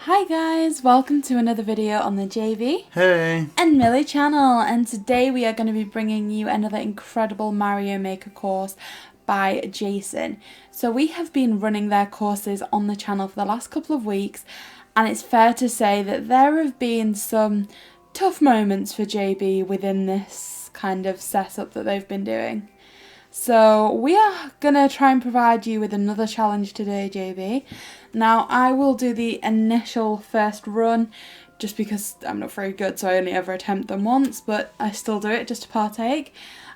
Hi guys, welcome to another video on the JV Hey! and Millie channel, and today we are going to be bringing you another incredible Mario Maker course by Jason. So we have been running their courses on the channel for the last couple of weeks, and it's fair to say that there have been some tough moments for JB within this kind of setup that they've been doing. So we are going to try and provide you with another challenge today, JB. Now, I will do the initial first run just because I'm not very good, so I only ever attempt them once, but I still do it just to partake.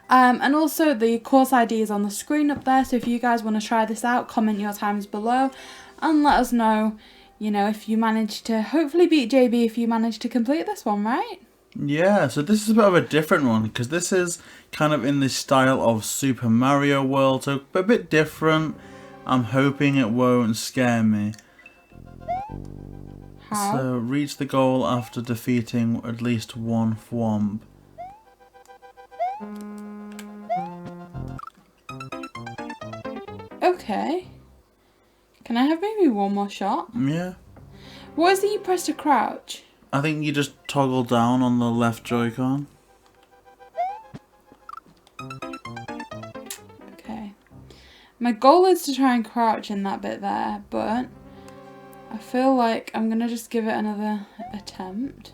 And also the course ID is on the screen up there, so if you guys want to try this out, comment your times below and let us know, if you manage to hopefully beat JB if you manage to complete this one, right? Yeah, so this is a bit of a different one because this is kind of in the style of Super Mario World, so a bit different. I'm hoping it won't scare me. How? So, reach the goal after defeating at least one Thwomp. Okay. Can I have maybe one more shot? Yeah. What is it you press to crouch? I think you just toggle down on the left Joy-Con. Okay. My goal is to try and crouch in that bit there, but I feel like I'm going to just give it another attempt.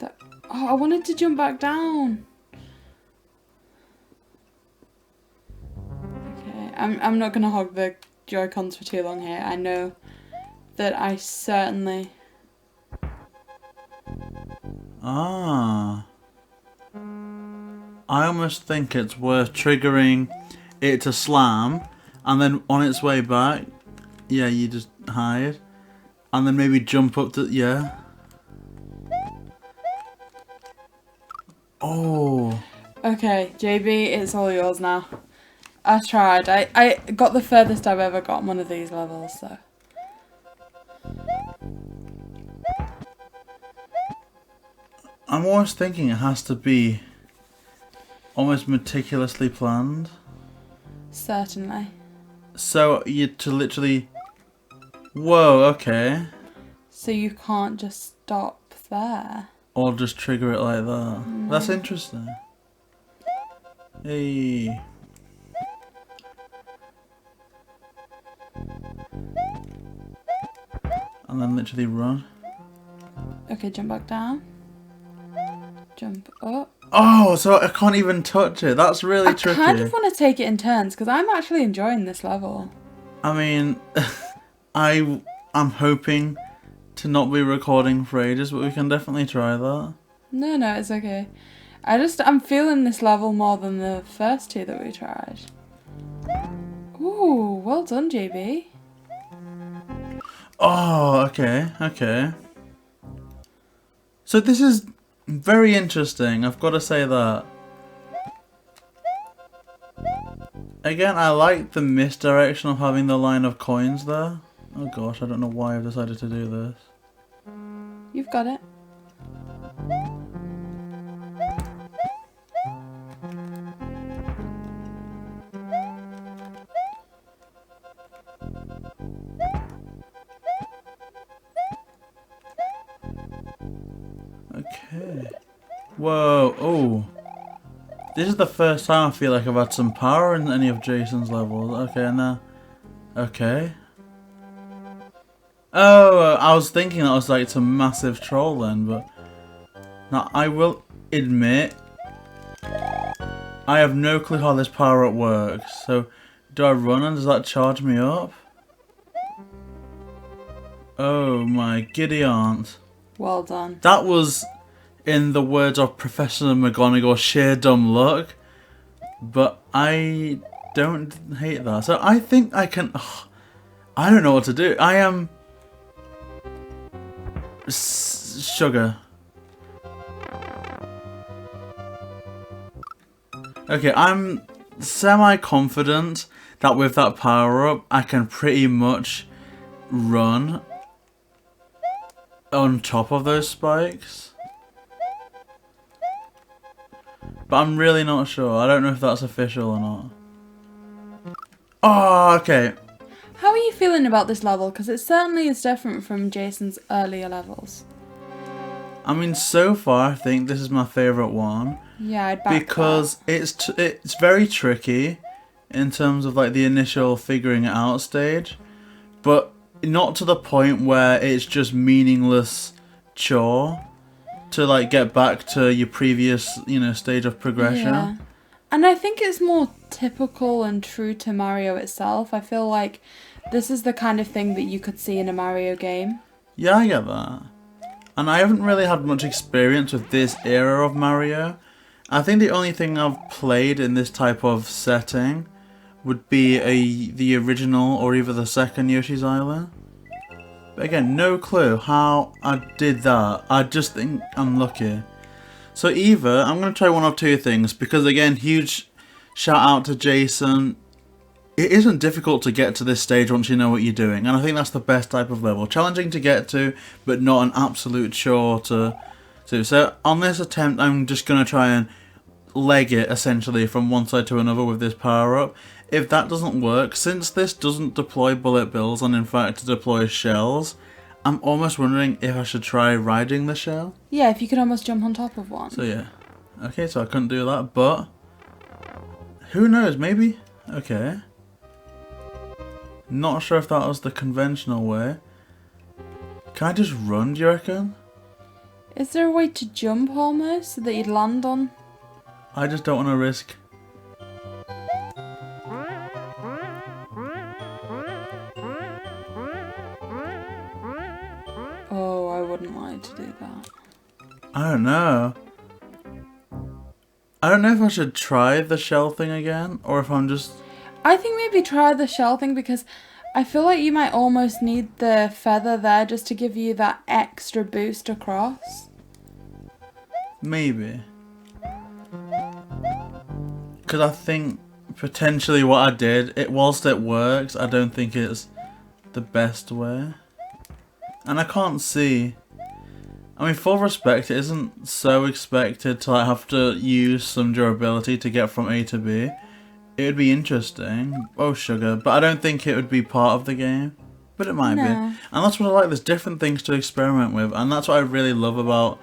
Oh, I wanted to jump back down. Okay, I'm not going to hog the Joy-Cons for too long here. I know that I certainly... Ah. I almost think it's worth triggering it to slam, and then on its way back, yeah, you just hide, and then maybe jump up to, yeah. Oh. Okay, JB, it's all yours now. I tried. I got the furthest I've ever got on one of these levels, so... I'm always thinking it has to be almost meticulously planned. Certainly. So you to literally... Whoa, okay. So you can't just stop there. Or just trigger it like that. That's interesting. Hey. And then literally run. Okay, jump back down. Jump up. Oh, so I can't even touch it. That's really tricky. I kind of want to take it in turns because I'm actually enjoying this level. I mean, I'm hoping to not be recording for ages, but we can definitely try that. No, it's okay. I'm feeling this level more than the first two that we tried. Ooh, well done, JB. Oh, okay. So this is very interesting, I've got to say that. Again, I like the misdirection of having the line of coins there. Oh gosh, I don't know why I've decided to do this. You've got it. Okay. Whoa, oh. This is the first time I feel like I've had some power in any of Jason's levels. Okay, now. Okay. Oh, I was thinking that was like some massive troll then, but... Now, I will admit... I have no clue how this power-up works. So, do I run and does that charge me up? Oh my giddy aunt. Well done. That was, in the words of Professor McGonagall, sheer dumb luck. But I don't hate that. So I think I can... Oh, I don't know what to do. I am... Sugar. Okay, I'm semi-confident that with that power-up, I can pretty much run on top of those spikes. But I'm really not sure. I don't know if that's official or not. Oh, okay. How are you feeling about this level? Because it certainly is different from Jason's earlier levels. I mean, so far I think this is my favourite one. Yeah, I'd back because that. it's very tricky in terms of like the initial figuring it out stage, but not to the point where it's just meaningless chore to like get back to your previous, stage of progression. Yeah. And I think it's more typical and true to Mario itself. I feel like this is the kind of thing that you could see in a Mario game. Yeah, I get that. And I haven't really had much experience with this era of Mario. I think the only thing I've played in this type of setting would be the original or either the second Yoshi's Island. But again, no clue how I did that. I just think I'm lucky. So either I'm going to try one of two things, because again, huge shout out to Jason. It isn't difficult to get to this stage once you know what you're doing, and I think that's the best type of level. Challenging to get to, but not an absolute chore to do. So on this attempt, I'm just going to try and leg it essentially from one side to another with this power up. If that doesn't work, since this doesn't deploy bullet bills and in fact deploys shells, I'm almost wondering if I should try riding the shell. Yeah, if you could almost jump on top of one. So yeah. Okay, so I couldn't do that, but who knows, maybe? Okay. Not sure if that was the conventional way. Can I just run, do you reckon? Is there a way to jump almost so that you'd land on? I just don't want to risk. Oh, I wouldn't like to do that. I don't know. I don't know if I should try the shell thing again, or if I'm just... I think maybe try the shell thing, because I feel like you might almost need the feather there just to give you that extra boost across. Maybe. Because I think potentially what I did, whilst it works, I don't think it's the best way. And I can't see... I mean, full respect, it isn't so expected to like, have to use some durability to get from A to B. It would be interesting. Oh, sugar. But I don't think it would be part of the game. But it might be. And that's what I like. There's different things to experiment with. And that's what I really love about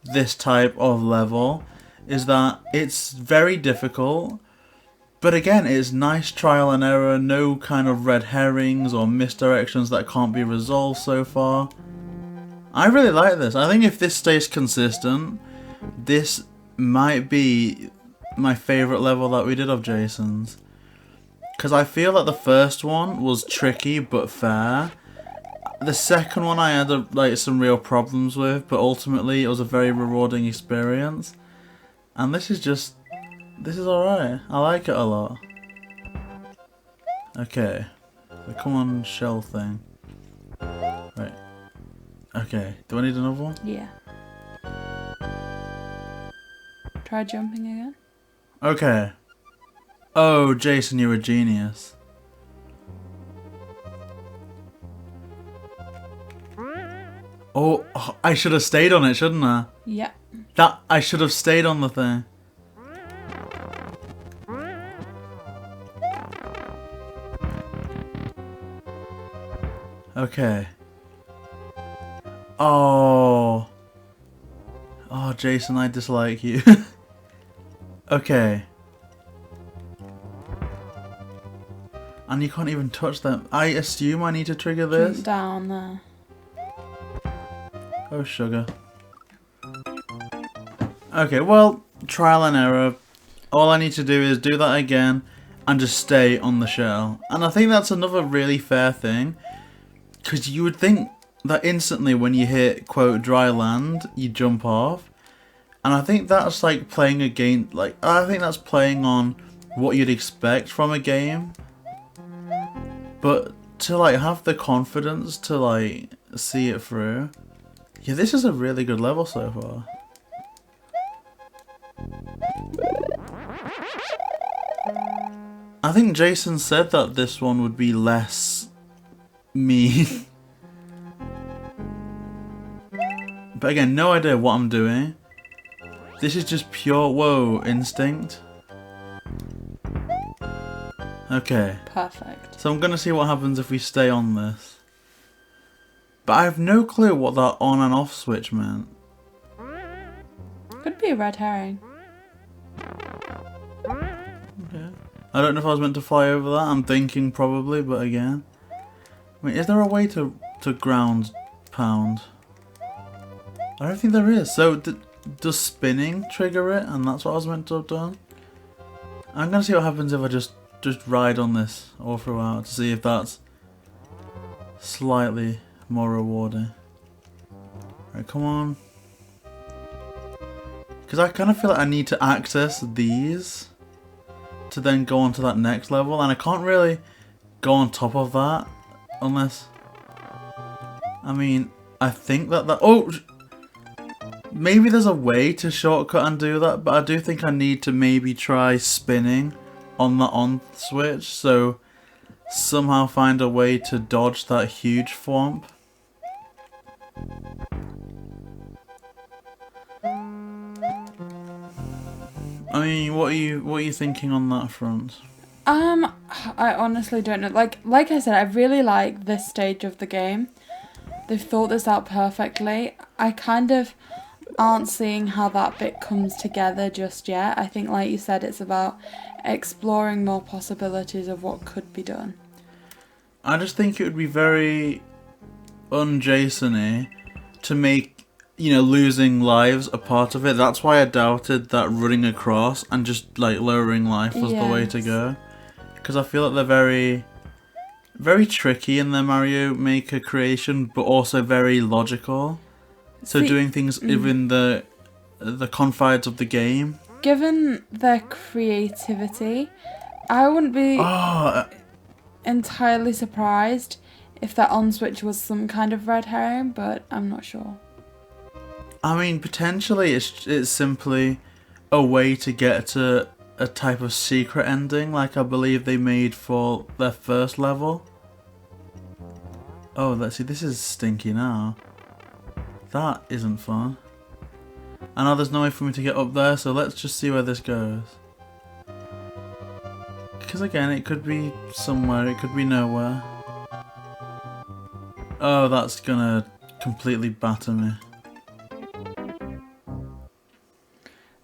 this type of level. Is that it's very difficult. But again, it's nice trial and error. No kind of red herrings or misdirections that can't be resolved so far. I really like this. I think if this stays consistent, this might be my favourite level that we did of Jason's. Because I feel that the first one was tricky but fair. The second one I had like some real problems with, but ultimately it was a very rewarding experience. And this is alright. I like it a lot. Okay. So come on, shell thing. Right. Okay. Do I need another one? Yeah. Try jumping again. Okay. Oh, Jason, you're a genius. Oh, I should have stayed on it, shouldn't I? Yeah. I should have stayed on the thing. Okay. Oh. Oh, Jason, I dislike you. Okay. And you can't even touch them. I assume I need to trigger this. Jump down there. Oh, sugar. Okay, well, trial and error. All I need to do is do that again and just stay on the shell. And I think that's another really fair thing. Because you would think that instantly when you hit, quote, dry land, you jump off. And I think that's like playing a game, like, I think that's playing on what you'd expect from a game. But to like have the confidence to like see it through. Yeah, this is a really good level so far. I think Jason said that this one would be less mean. But again, no idea what I'm doing. This is just pure, whoa, instinct. Okay. Perfect. So I'm going to see what happens if we stay on this. But I have no clue what that on and off switch meant. Could be a red herring. Okay. I don't know if I was meant to fly over that. I'm thinking probably, but again. I mean, is there a way to ground pound? I don't think there is. So does spinning trigger it? And that's what I was meant to have done? I'm going to see what happens if I just ride on this all throughout to see if that's slightly more rewarding. Right, come on. Because I kind of feel like I need to access these to then go on to that next level, and I can't really go on top of that unless... I mean, I think that... Oh! Maybe there's a way to shortcut and do that, but I do think I need to maybe try spinning on the on switch, so somehow find a way to dodge that huge thwomp. I mean, what are you thinking on that front? I honestly don't know. Like I said, I really like this stage of the game. They've thought this out perfectly. I kind of aren't seeing how that bit comes together just yet. I think, like you said, it's about exploring more possibilities of what could be done. I just think it would be very un-Jason-y to make, you know, losing lives a part of it. That's why I doubted that running across and just like lowering life was the way to go. Because I feel like they're very, very tricky in their Mario Maker creation, but also very logical. So doing things within the confines of the game. Given their creativity, I wouldn't be entirely surprised if that on switch was some kind of red herring, but I'm not sure. I mean, potentially it's simply a way to get to a type of secret ending, like I believe they made for their first level. Oh, let's see, this is stinky now. That isn't fun. I know there's no way for me to get up there, so let's just see where this goes. Because again, it could be somewhere, it could be nowhere. Oh, that's gonna completely batter me.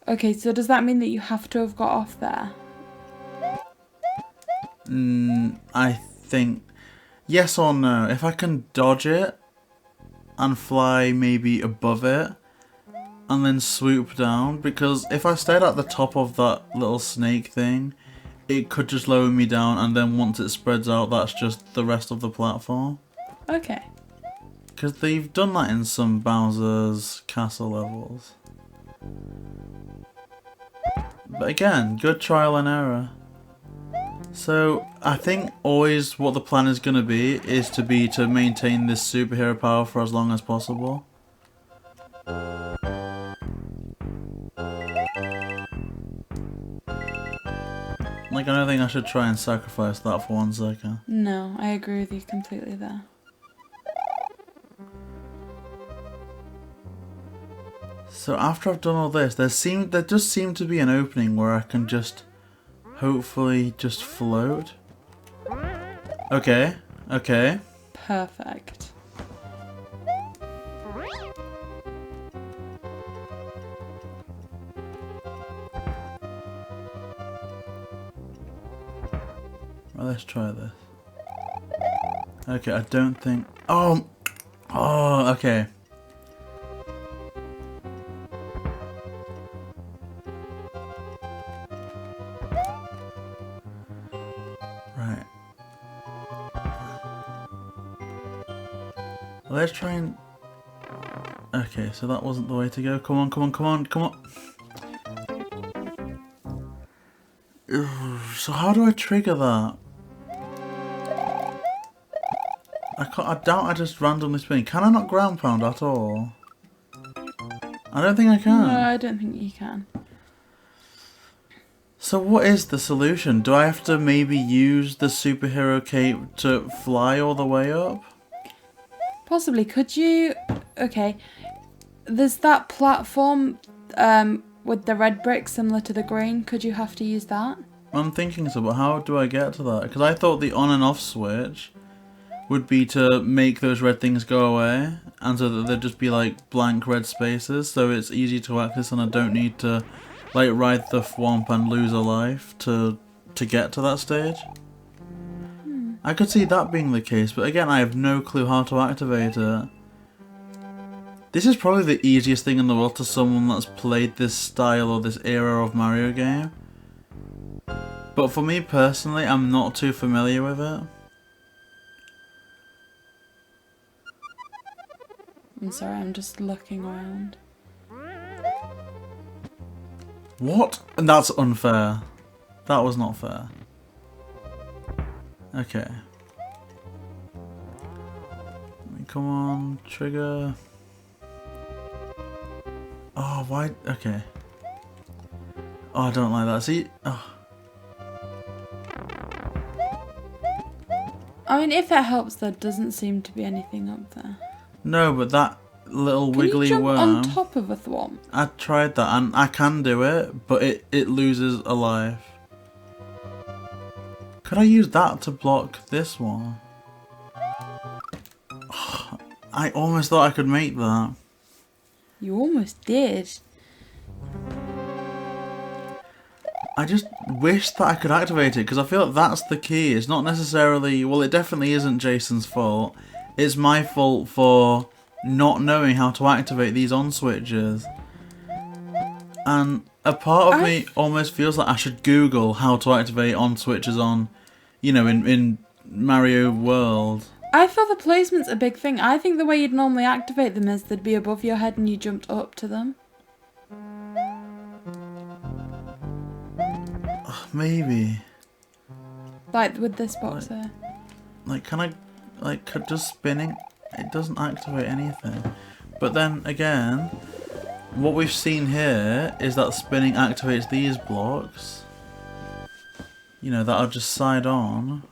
Okay, so does that mean that you have to have got off there? I think yes or no. If I can dodge it and fly maybe above it and then swoop down, because if I stayed at the top of that little snake thing, it could just lower me down, and then once it spreads out, that's just the rest of the platform. Okay. Because they've done that in some Bowser's Castle levels. But again, good trial and error. So I think always what the plan is going to be is to maintain this superhero power for as long as possible. Like, I don't think I should try and sacrifice that for 1 second. No, I agree with you completely there. So after I've done all this, there does seem to be an opening where I can just hopefully just float. Okay, okay. Perfect. Well, let's try this. Okay, I don't think... Oh, okay. Right. Let's try and... Okay, so that wasn't the way to go. Come on, come on, come on, come on. So how do I trigger that? I doubt I just randomly spin. Can I not ground pound at all? I don't think I can. No, I don't think you can. So what is the solution? Do I have to maybe use the superhero cape to fly all the way up? Possibly. Could you... Okay. There's that platform with the red brick similar to the green. Could you have to use that? I'm thinking so, but how do I get to that? Because I thought the on and off switch would be to make those red things go away, and so that there'd just be like blank red spaces, so it's easy to access and I don't need to like ride the thwomp and lose a life to get to that stage. I could see that being the case, but again I have no clue how to activate it. This is probably the easiest thing in the world to someone that's played this style or this era of Mario game. But for me personally, I'm not too familiar with it. I'm sorry, I'm just looking around. What? That's unfair. That was not fair. Okay. Come on, trigger. Oh, why? Okay. Oh, I don't like that. See? Oh. I mean, if it helps, there doesn't seem to be anything up there. No, but that little Can wiggly you jump worm. on top of a thwomp? I tried that and I can do it, but it loses a life. Could I use that to block this one? Oh, I almost thought I could make that. You almost did. I just wish that I could activate it because I feel like that's the key. It's not necessarily, well, it definitely isn't Jason's fault. It's my fault for not knowing how to activate these on switches. And a part of me almost feels like I should Google how to activate on switches on, you know, in Mario World. I feel the placement's a big thing. I think the way you'd normally activate them is they'd be above your head and you jumped up to them. Maybe. Like with this box here. Like, can I, like, just spinning? It doesn't activate anything. But then again, what we've seen here is that spinning activates these blocks. You know, that are just side on.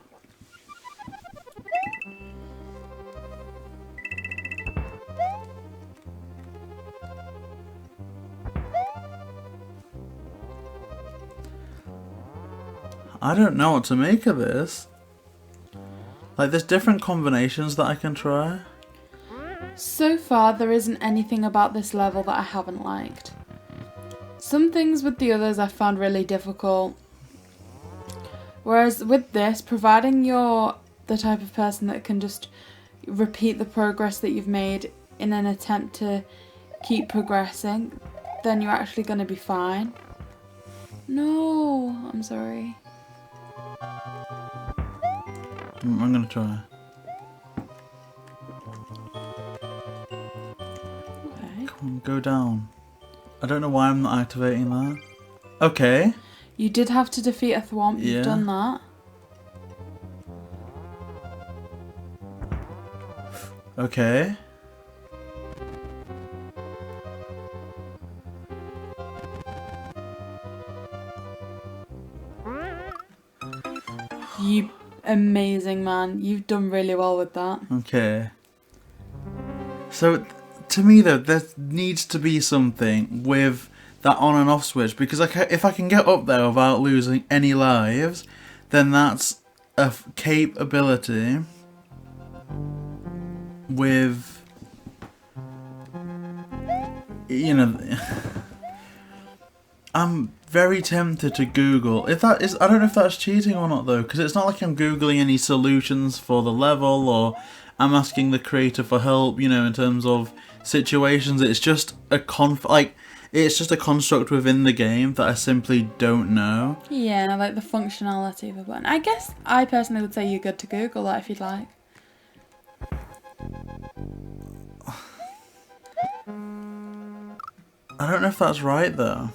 I don't know what to make of this. Like, there's different combinations that I can try. So far, there isn't anything about this level that I haven't liked. Some things with the others I found really difficult. Whereas with this, providing you're the type of person that can just repeat the progress that you've made in an attempt to keep progressing, then you're actually going to be fine. No, I'm sorry. I'm gonna try. Okay. Come on, go down. I don't know why I'm not activating that. Okay. You did have to defeat a thwomp, Yeah. you've done that. Okay. You amazing man, you've done really well with that. Okay. So, to me though, there needs to be something with that on and off switch, because if I can get up there without losing any lives, then that's a cape ability with, you know, I'm very tempted to Google. If that is, I don't know if that's cheating or not though, because it's not like I'm Googling any solutions for the level or I'm asking the creator for help, you know, in terms of situations. It's just a it's just a construct within the game that I simply don't know. Yeah, like the functionality of a button. I guess I personally would say you're good to Google that if you'd like. I don't know if that's right though.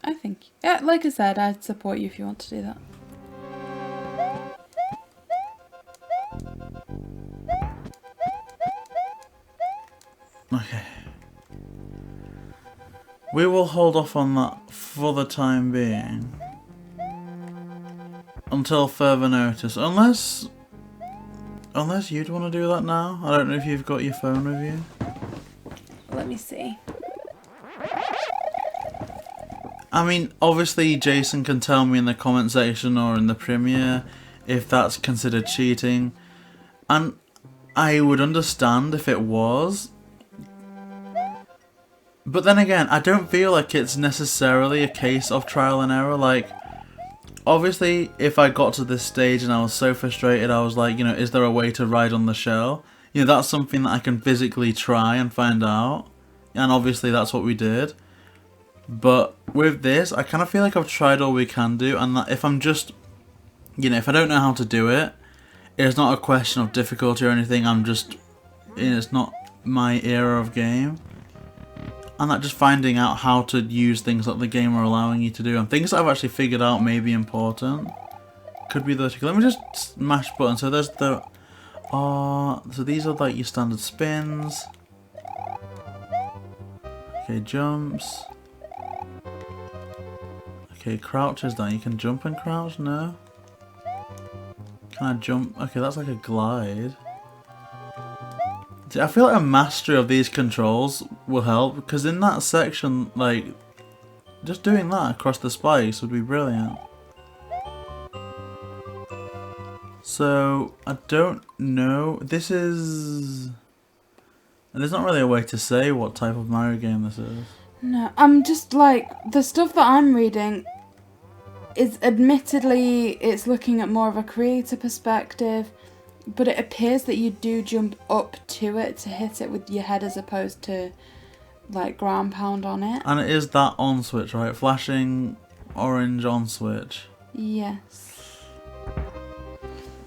I think, yeah, like I said, I'd support you if you want to do that. Okay. We will hold off on that for the time being. Until further notice. Unless you'd want to do that now. I don't know if you've got your phone with you. Let me see. I mean, obviously Jason can tell me in the comment section or in the premiere if that's considered cheating. And I would understand if it was. But then again, I don't feel like it's necessarily a case of trial and error. Like, obviously, if I got to this stage and I was so frustrated, I was like, you know, is there a way to ride on the shell? You know, that's something that I can physically try and find out. And obviously that's what we did. But with this, I kind of feel like I've tried all we can do, and that if I'm just, you know, if I don't know how to do it, it's not a question of difficulty or anything. I'm just, it's not my era of game. And that just finding out how to use things that the game are allowing you to do, and things that I've actually figured out may be important. Could be the, let me just smash buttons. So there's the, so these are like your standard spins. Okay, jumps. Okay, crouches down. You can jump and crouch? No? Can I jump? Okay, that's like a glide. See, I feel like a mastery of these controls will help, because in that section, like, just doing that across the spikes would be brilliant. So, I don't know. This is... And there's not really a way to say what type of Mario game this is. No, I'm just like, the stuff that I'm reading is admittedly, it's looking at more of a creator perspective, but it appears that you do jump up to it to hit it with your head as opposed to like ground pound on it. And it is that on switch, right? Flashing orange on switch. Yes.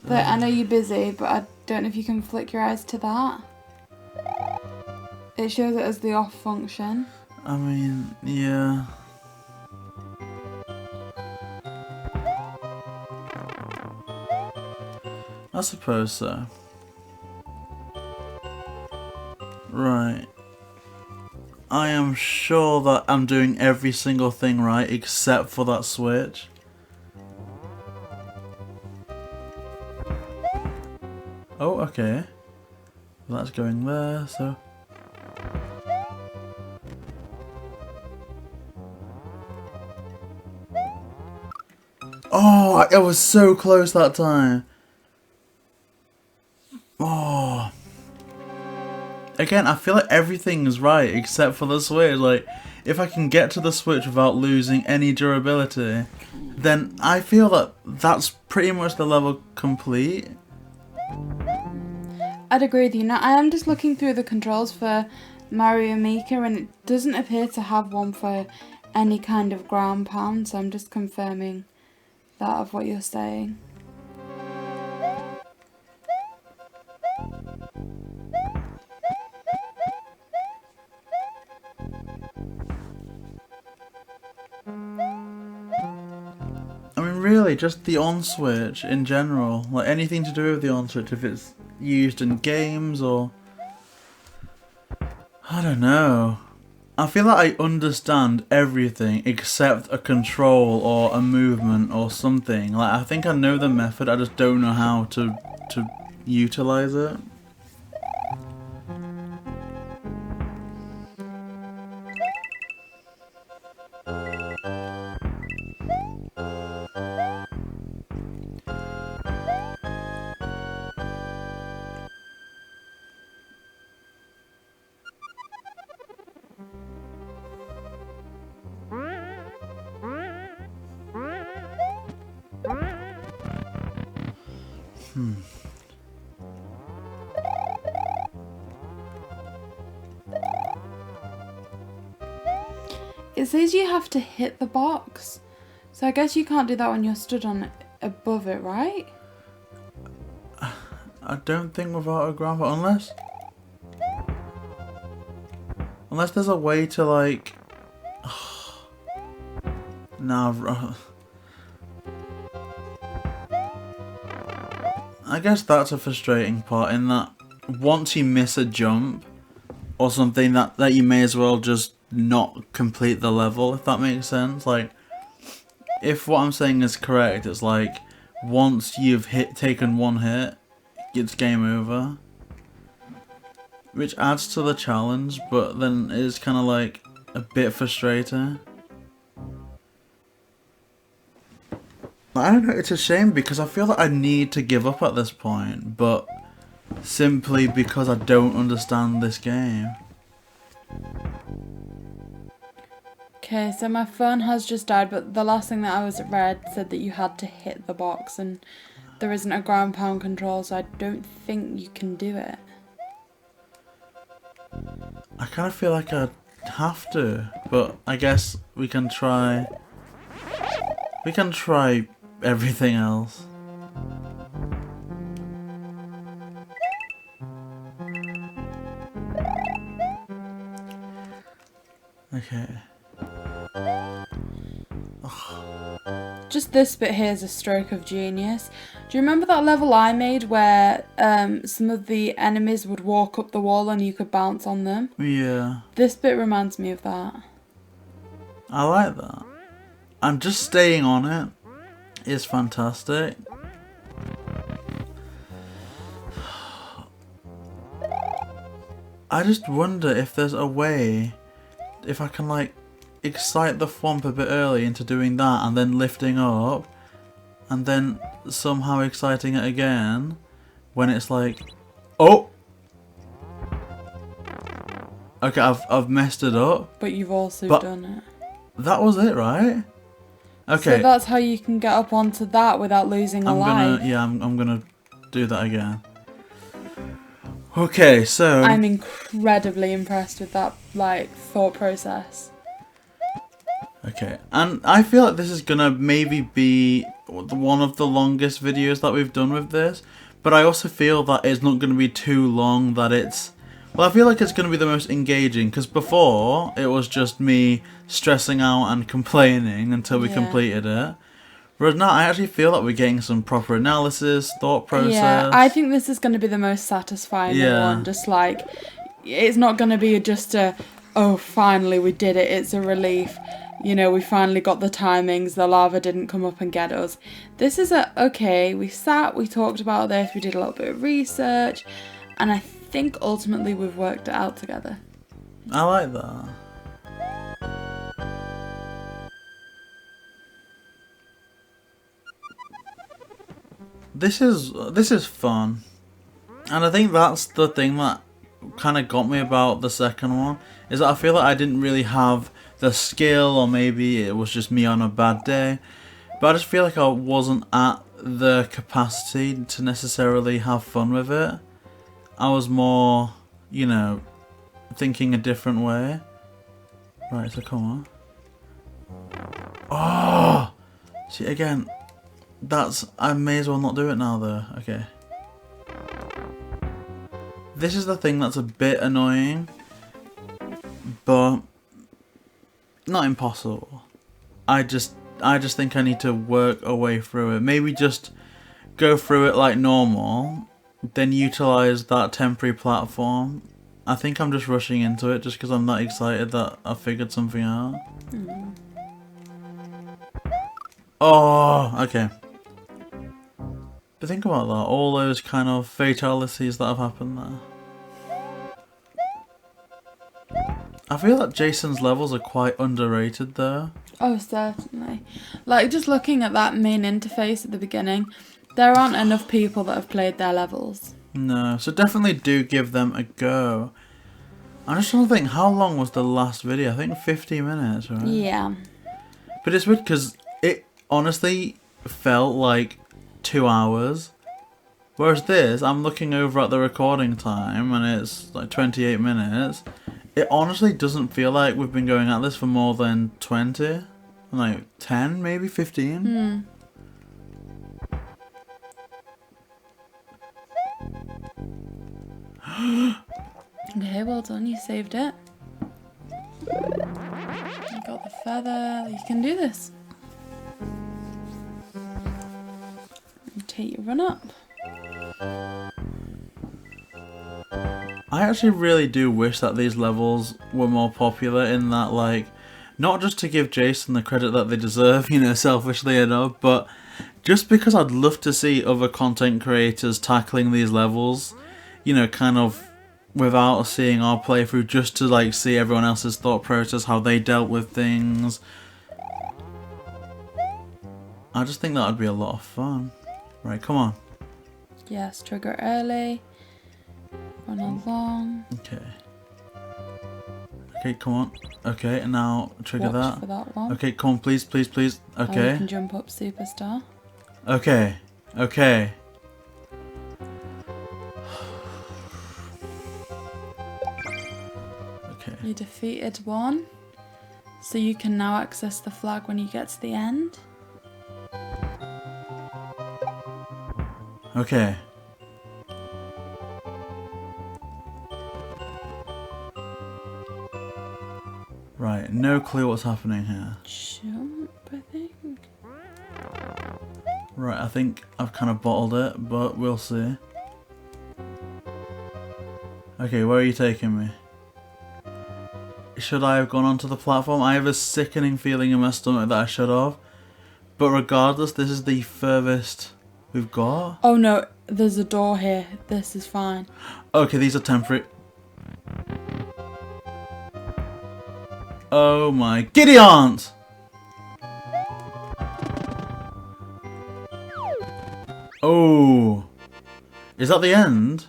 But I know you're busy, but I don't know if you can flick your eyes to that. It shows it as the off function. I mean, yeah. I suppose so. Right. I am sure that I'm doing every single thing right except for that switch. Oh, okay. That's going there, so... Oh, I was so close that time. Oh. Again, I feel like everything is right except for the switch. Like, if I can get to the switch without losing any durability, then I feel that that's pretty much the level complete. I'd agree with you. Now, I am just looking through the controls for Mario Maker, and it doesn't appear to have one for any kind of ground pound, so I'm just confirming that of what you're saying. I mean, really, just the on switch in general. Like, anything to do with the on switch, if it's used in games or... I don't know. I feel like I understand everything except a control or a movement or something. Like, I think I know the method, I just don't know how to utilize it. It says you have to hit the box, so I guess you can't do that when you're stood on it, above it, right? I don't think without a grapple, unless there's a way to, like... Nah, I guess that's a frustrating part, in that once you miss a jump or something, that you may as well just not complete the level, if that makes sense. Like, if what I'm saying is correct, it's like once you've taken one hit, it's game over, which adds to the challenge, but then it's kind of like a bit frustrating. I don't know, it's a shame because I feel that I need to give up at this point, but simply because I don't understand this game. Okay, so my phone has just died, but the last thing that I was read said that you had to hit the box, and there isn't a ground pound control, so I don't think you can do it. I kind of feel like I have to, but I guess we can try. We can try everything else. Okay. Just this bit here is a stroke of genius. Do you remember that level I made where some of the enemies would walk up the wall and you could bounce on them? Yeah. This bit reminds me of that. I like that. And just staying on it is fantastic. I just wonder if there's a way, if I can like excite the Thwomp a bit early into doing that and then lifting up and then somehow exciting it again when it's like, oh! Okay, I've messed it up. But you've also done it. That was it, right? Okay. So that's how you can get up onto that without losing a life. I'm gonna do that again. Okay, so I'm incredibly impressed with that, like, thought process. Okay, and I feel like this is gonna maybe be one of the longest videos that we've done with this, but I also feel that it's not gonna be too long, that it's... Well, I feel like it's gonna be the most engaging, because before, it was just me stressing out and complaining until we completed it. Whereas now, I actually feel like we're getting some proper analysis, thought process. Yeah, I think this is going to be the most satisfying one. Just like, it's not going to be just a, oh, finally we did it, it's a relief. You know, we finally got the timings, the lava didn't come up and get us. This is a, okay, we sat, we talked about this, we did a little bit of research, and I think ultimately we've worked it out together. I like that. This is fun, and I think that's the thing that kind of got me about the second one, is that I feel like I didn't really have the skill, or maybe it was just me on a bad day, but I just feel like I wasn't at the capacity to necessarily have fun with it. I was more, you know, thinking a different way. Right, so come on. Oh! See, again, I may as well not do it now though. Okay. This is the thing that's a bit annoying, but not impossible. I just think I need to work a way through it. Maybe just go through it like normal, then utilize that temporary platform. I think I'm just rushing into it just because I'm that excited that I figured something out. Oh, okay. But think about that, all those kind of fatalities that have happened there. I feel like Jason's levels are quite underrated though. Oh, certainly. Like, just looking at that main interface at the beginning, there aren't enough people that have played their levels. No, so definitely do give them a go. I'm just trying to think, how long was the last video? I think 50 minutes, right? Yeah. But it's weird because it honestly felt like 2 hours. Whereas this, I'm looking over at the recording time and it's like 28 minutes. It honestly doesn't feel like we've been going at this for more than 20. Like 10, maybe 15. Okay, well done, you saved it. You got the feather, you can do this. And take your run up. I actually really do wish that these levels were more popular, in that, like, not just to give Jason the credit that they deserve, you know, selfishly enough, but just because I'd love to see other content creators tackling these levels, you know, kind of without seeing our playthrough, just to like see everyone else's thought process, how they dealt with things. I just think that would be a lot of fun. Right, come on. Yes, trigger early. Run along. Okay. Okay, come on. Okay, and now trigger Watch that. for that one. Okay, come on, please, please, please. And Okay. you can jump up superstar. Okay. Okay. Okay. You defeated one. So you can now access the flag when you get to the end. Okay. Right, no clue what's happening here. Jump, I think. Right, I think I've kind of bottled it, but we'll see. Okay, where are you taking me? Should I have gone onto the platform? I have a sickening feeling in my stomach that I should have. But regardless, this is the furthest we've got. Oh no, there's a door here. This is fine. Okay, these are temporary. Oh my giddy aunt! Oh. Is that the end?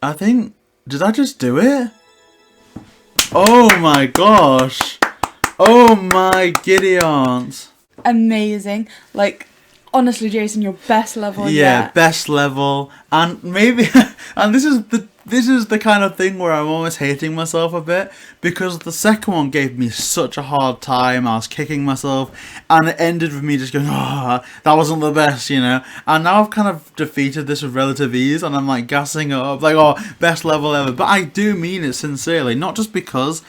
I think... Did I just do it? Oh my gosh! Oh my giddy aunt! Amazing. Like, honestly, Jason, your best level Yeah, yet. best level. And maybe... and this is the kind of thing where I'm almost hating myself a bit, because the second one gave me such a hard time. I was kicking myself, and it ended with me just going, "Ah, that wasn't the best," you know. And now I've kind of defeated this with relative ease, and I'm like gassing it up, like, "Oh, best level ever." But I do mean it sincerely, not just because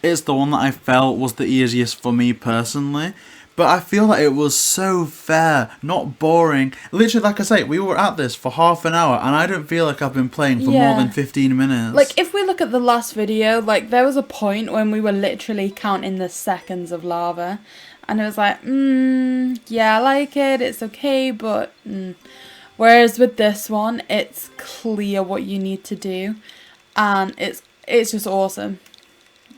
it's the one that I felt was the easiest for me personally. But I feel that it was so fair, not boring. Literally, like I say, we were at this for half an hour, and I don't feel like I've been playing for more than 15 minutes. Like, if we look at the last video, like, there was a point when we were literally counting the seconds of lava. And it was like, yeah, I like it, it's okay, but... Whereas with this one, it's clear what you need to do. And it's just awesome.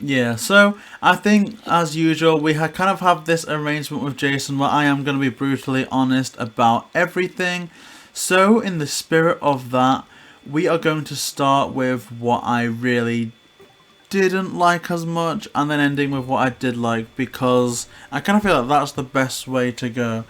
Yeah, so I think, as usual, we kind of have this arrangement with Jason where I am going to be brutally honest about everything. So, in the spirit of that, we are going to start with what I really didn't like as much, and then ending with what I did like, because I kind of feel like that's the best way to go.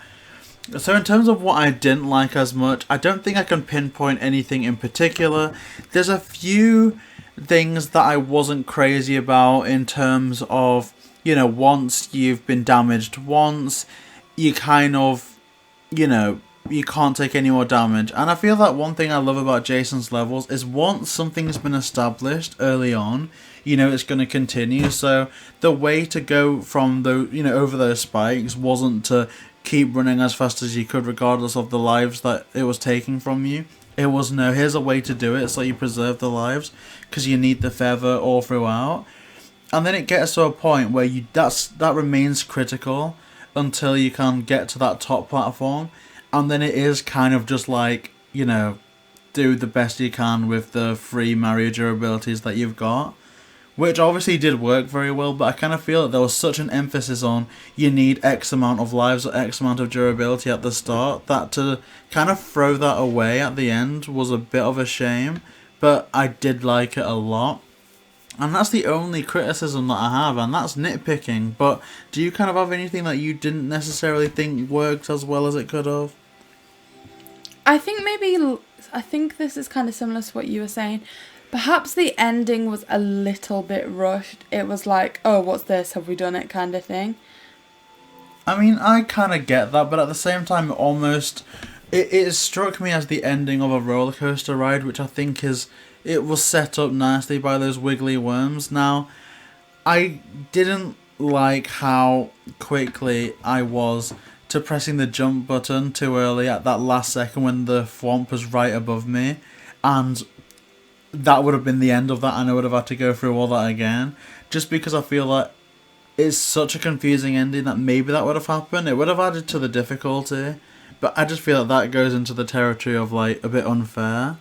So in terms of what I didn't like as much, I don't think I can pinpoint anything in particular. There's a few things that I wasn't crazy about in terms of, you know, once you've been damaged once, you kind of, you know, you can't take any more damage. And I feel that one thing I love about Jason's levels is once something's been established early on, you know, it's going to continue. So the way to go from the, you know, over those spikes wasn't to keep running as fast as you could regardless of the lives that it was taking from you. It was, no, here's a way to do it so you preserve the lives, because you need the feather all throughout. And then it gets to a point where that remains critical until you can get to that top platform. And then it is kind of just like, you know, do the best you can with the free Mario durabilities that you've got. Which obviously did work very well, but I kind of feel that there was such an emphasis on you need X amount of lives or X amount of durability at the start, that to kind of throw that away at the end was a bit of a shame, but I did like it a lot. And that's the only criticism that I have, and that's nitpicking, but do you kind of have anything that you didn't necessarily think worked as well as it could have? I think this is kind of similar to what you were saying. Perhaps the ending was a little bit rushed. It was like, oh, what's this? Have we done it? Kind of thing. I mean, I kind of get that, but at the same time, it struck me as the ending of a roller coaster ride, which I think it was set up nicely by those wiggly worms. Now, I didn't like how quickly I was to pressing the jump button too early at that last second when the thwomp was right above me, and that would have been the end of that, and I would have had to go through all that again, just because I feel like it's such a confusing ending that maybe that would have happened. It would have added to the difficulty, but I just feel like that goes into the territory of like a bit unfair.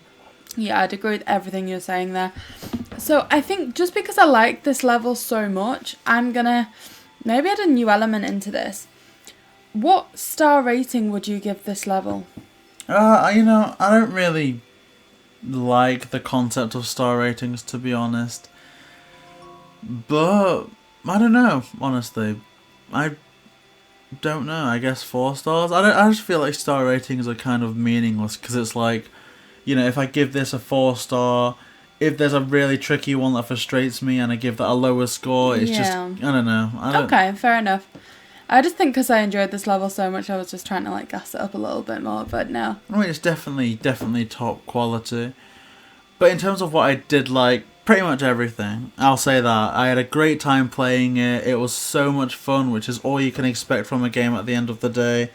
Yeah, I'd agree with everything you're saying there. So I think just because I like this level so much, I'm gonna maybe add a new element into this. What star rating would you give this level? You know, I don't really like the concept of star ratings, to be honest. But I don't know, honestly. I don't know. I guess 4 stars. I just feel like star ratings are kind of meaningless because it's like, you know, if I give this a 4 star, if there's a really tricky one that frustrates me and I give that a lower score, it's just, I don't know. Okay, fair enough. I just think because I enjoyed this level so much, I was just trying to like gas it up a little bit more, but no. I mean, it's definitely top quality. But in terms of what I did like, pretty much everything. I'll say that. I had a great time playing it. It was so much fun, which is all you can expect from a game at the end of the day.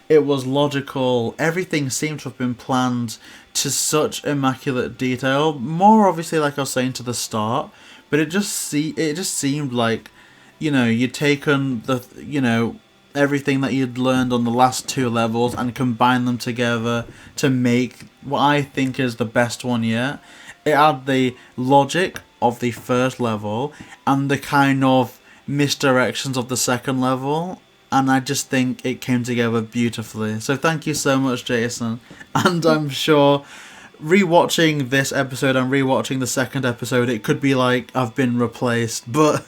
It was logical. Everything seemed to have been planned to such immaculate detail. More obviously, like I was saying, to the start. But it just seemed like, you know, you'd taken everything that you'd learned on the last 2 levels and combined them together to make what I think is the best one yet. It had the logic of the first level and the kind of misdirections of the second level, and I just think it came together beautifully. So thank you so much, Jason. And I'm sure rewatching this episode and rewatching the second episode, it could be like I've been replaced, but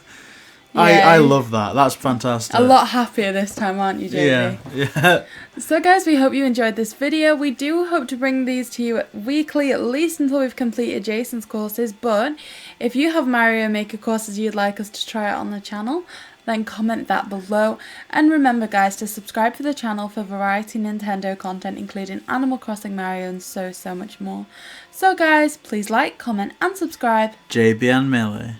I love that. That's fantastic. A lot happier this time, aren't you, JB? Yeah. So guys, we hope you enjoyed this video. We do hope to bring these to you weekly, at least until we've completed Jason's courses. But if you have Mario Maker courses you'd like us to try out on the channel, then comment that below. And remember guys, to subscribe to the channel for variety Nintendo content, including Animal Crossing, Mario, and so much more. So guys, please like, comment and subscribe. JB and Millie.